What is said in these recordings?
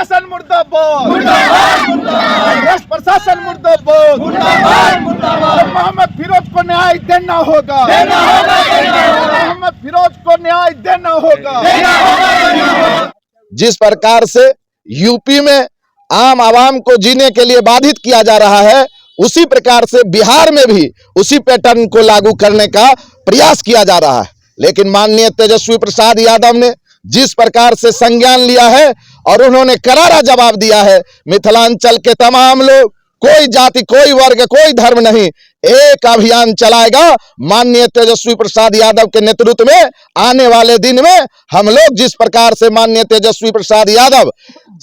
प्रशासन मुर्दाबाद, कांग्रेस प्रशासन मुर्दाबाद, मोहम्मद फिरोज को न्याय देना होगा, मोहम्मद फिरोज को न्याय देना होगा। जिस प्रकार से यूपी में आम आवाम को जीने के लिए बाधित किया जा रहा है, उसी प्रकार से बिहार में भी उसी पैटर्न को लागू करने का प्रयास किया जा रहा है। लेकिन माननीय तेजस्वी प्रसाद यादव ने जिस प्रकार से संज्ञान लिया है और उन्होंने करारा जवाब दिया है, मिथिलांचल के तमाम लोग, कोई जाति, कोई वर्ग, कोई धर्म नहीं, एक अभियान चलाएगा माननीय तेजस्वी प्रसाद यादव के नेतृत्व में। आने वाले दिन में हम लोग जिस प्रकार से माननीय तेजस्वी प्रसाद यादव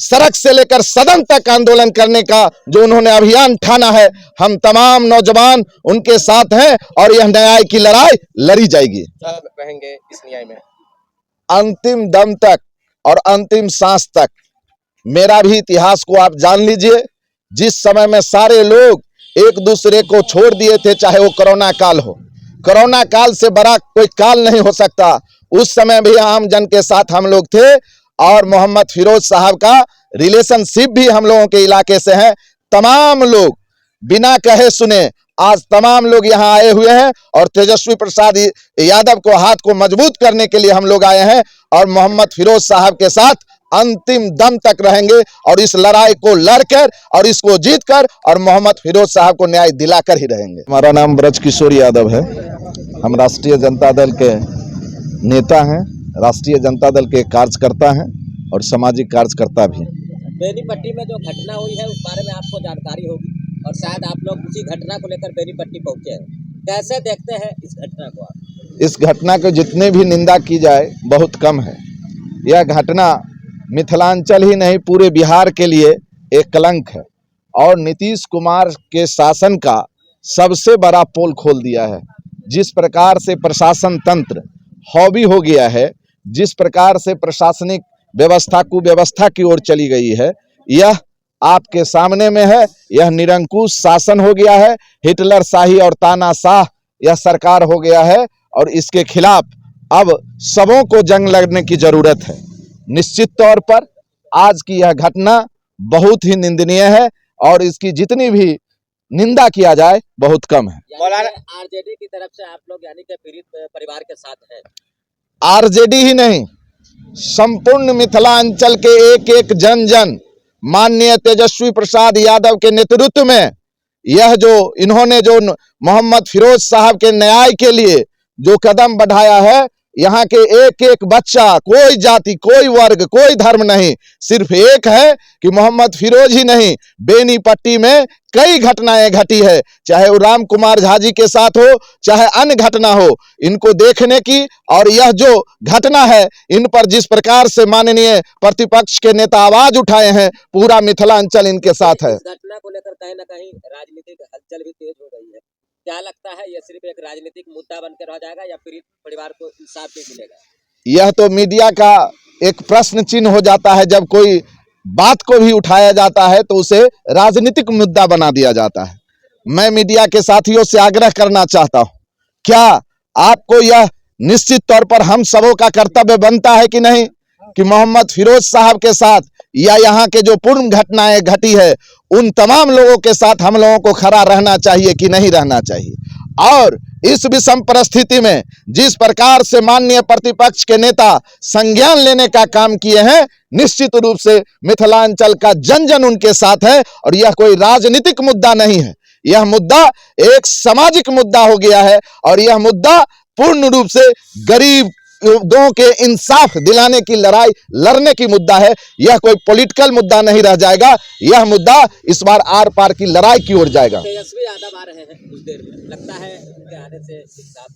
सड़क से लेकर सदन तक आंदोलन करने का जो उन्होंने अभियान ठाना है, हम तमाम नौजवान उनके साथ हैं और यह न्याय की लड़ाई लड़ी जाएगी। रहेंगे इस न्याय में अंतिम दम तक और अंतिम सांस तक। मेरा भी इतिहास को आप जान लीजिए। जिस समय में सारे लोग एक दूसरे को छोड़ दिए थे, चाहे वो कोरोना काल हो, कोरोना काल से बड़ा कोई काल नहीं हो सकता, उस समय भी आम जन के साथ हम लोग थे और मोहम्मद फिरोज साहब का रिलेशनशिप भी हम लोगों के इलाके से है। तमाम लोग बिना कहे सुने आज तमाम लोग यहाँ आए हुए हैं और तेजस्वी प्रसाद यादव को हाथ को मजबूत करने के लिए हम लोग आए हैं और मोहम्मद फिरोज साहब के साथ अंतिम दम तक रहेंगे और इस लड़ाई को लड़कर और इसको जीतकर और मोहम्मद फिरोज साहब को न्याय दिलाकर ही रहेंगे। हमारा नाम ब्रज किशोर यादव है। हम राष्ट्रीय जनता दल के नेता हैं, राष्ट्रीय जनता दल के कार्यकर्ता हैं और सामाजिक कार्यकर्ता भी। बेनीपट्टी में जो घटना हुई है उस बारे में आपको जानकारी होगी और शायद आप लोग उसी घटना को लेकर बेनीपट्टी पहुंचे हैं। कैसे देखते हैं इस घटना को आप? इस घटना को जितने भी निंदा की जाए बहुत कम है। यह घटना मिथिलांचल ही नहीं पूरे बिहार के लिए एक कलंक है और नीतीश कुमार के शासन का सबसे बड़ा पोल खोल दिया है। जिस प्रकार से प्रशासन तंत्र हॉबी हो गया है, जिस प्रकार से प्रशासनिक व्यवस्था कुव्यवस्था की ओर चली गई है, यह आपके सामने में है। यह निरंकुश शासन हो गया है, हिटलर शाही और तानाशाह यह सरकार हो गया है और इसके खिलाफ अब सबों को जंग लड़ने की जरूरत है। निश्चित तौर पर आज की यह घटना बहुत ही निंदनीय है और इसकी जितनी भी निंदा किया जाए बहुत कम है। आरजेडी की तरफ से आप लोग यानी कि पीड़ित परिवार के साथ हैं? आरजेडी ही नहीं, संपूर्ण मिथिलांचल के एक एक जन जन माननीय तेजस्वी प्रसाद यादव के नेतृत्व में यह जो इन्होंने जो मोहम्मद फिरोज साहब के न्याय के लिए जो कदम बढ़ाया है, यहाँ के एक एक बच्चा, कोई जाति, कोई वर्ग, कोई धर्म नहीं, सिर्फ एक है कि मोहम्मद फिरोज ही नहीं, बेनीपट्टी में कई घटनाएं घटी है, चाहे वो राम कुमार झा जी के साथ हो, चाहे अन्य घटना हो, इनको देखने की। और यह जो घटना है, इन पर जिस प्रकार से माननीय प्रतिपक्ष के नेता आवाज उठाए हैं, पूरा मिथिलांचल इनके साथ है। इस घटना को लेकर कहीं ना कहीं राजनीतिक हलचल भी तेज हो गई है। क्या लगता है यह सिर्फ एक राजनीतिक मुद्दा बनकर रह जाएगा या पीड़ित परिवार को इंसाफ भी मिलेगा? यह तो मीडिया का एक प्रश्न चिन्ह हो जाता है। जब कोई बात को भी उठाया जाता है तो उसे राजनीतिक मुद्दा बना दिया जाता है। मैं मीडिया के साथियों से आग्रह करना चाहता हूं, क्या आपको यह निश्चित तौर पर हम सबों का कर्तव्य बनता है कि नहीं कि मोहम्मद फिरोज साहब के साथ या यहाँ के जो पूर्ण घटनाएं घटी है, उन तमाम लोगों के साथ हम लोगों को खड़ा रहना चाहिए कि नहीं रहना चाहिए। और इस विषम परिस्थिति में जिस प्रकार से माननीय प्रतिपक्ष के नेता संज्ञान लेने का काम किए हैं, निश्चित रूप से मिथिलांचल का जन जन उनके साथ है और यह कोई राजनीतिक मुद्दा नहीं है। यह मुद्दा एक सामाजिक मुद्दा हो गया है और यह मुद्दा पूर्ण रूप से गरीबों के इंसाफ दिलाने की लड़ाई लड़ने की मुद्दा है। यह कोई पॉलिटिकल मुद्दा नहीं रह जाएगा। यह मुद्दा इस बार आर पार की लड़ाई की ओर जाएगा। तेजस्वी यादव आ रहे हैं कुछ देर में, लगता है उनके आने से इंसाफ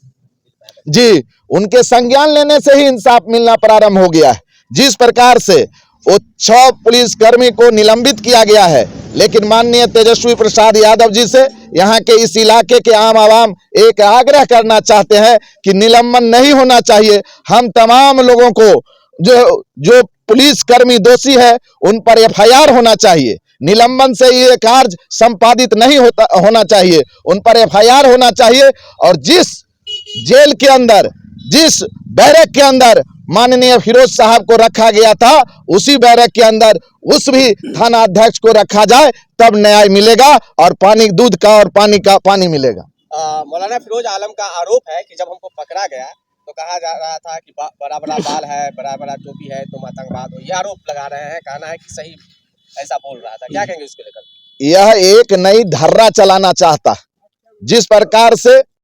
जी, उनके संज्ञान लेने से ही इंसाफ मिलना प्रारंभ हो गया है। जिस प्रकार से वो 6 पुलिसकर्मी को निलंबित किया गया है, लेकिन माननीय तेजस्वी प्रसाद यादव जी से यहाँ के इस इलाके के आम आवाम एक आग्रह करना चाहते हैं कि निलंबन नहीं होना चाहिए। हम तमाम लोगों को जो पुलिसकर्मी दोषी है उन पर एफआईआर होना चाहिए। निलंबन से ये कार्य संपादित नहीं होना चाहिए, उन पर एफआईआर होना चाहिए। और जिस जेल के अंदर, जिस बैरक के अंदर माननीय फिरोज साहब को रखा गया था, उसी बैरक के अंदर उस भी थाना अध्यक्ष को रखा जाए, तब न्याय मिलेगा और पानी दूध का और पानी का पानी मिलेगा। मौलाना फिरोज आलम का आरोप है कि जब हमको पकड़ा गया तो कहा जा रहा था कि बड़ा बड़ा बाल है, बड़ा बड़ा टोपी है, तुम आतंकवाद हो, ये आरोप लगा रहे हैं। कहना है कि सही ऐसा बोल रहा था, क्या कहेंगे उसको लेकर? यह एक नई धर्रा चलाना चाहता है। जिस प्रकार से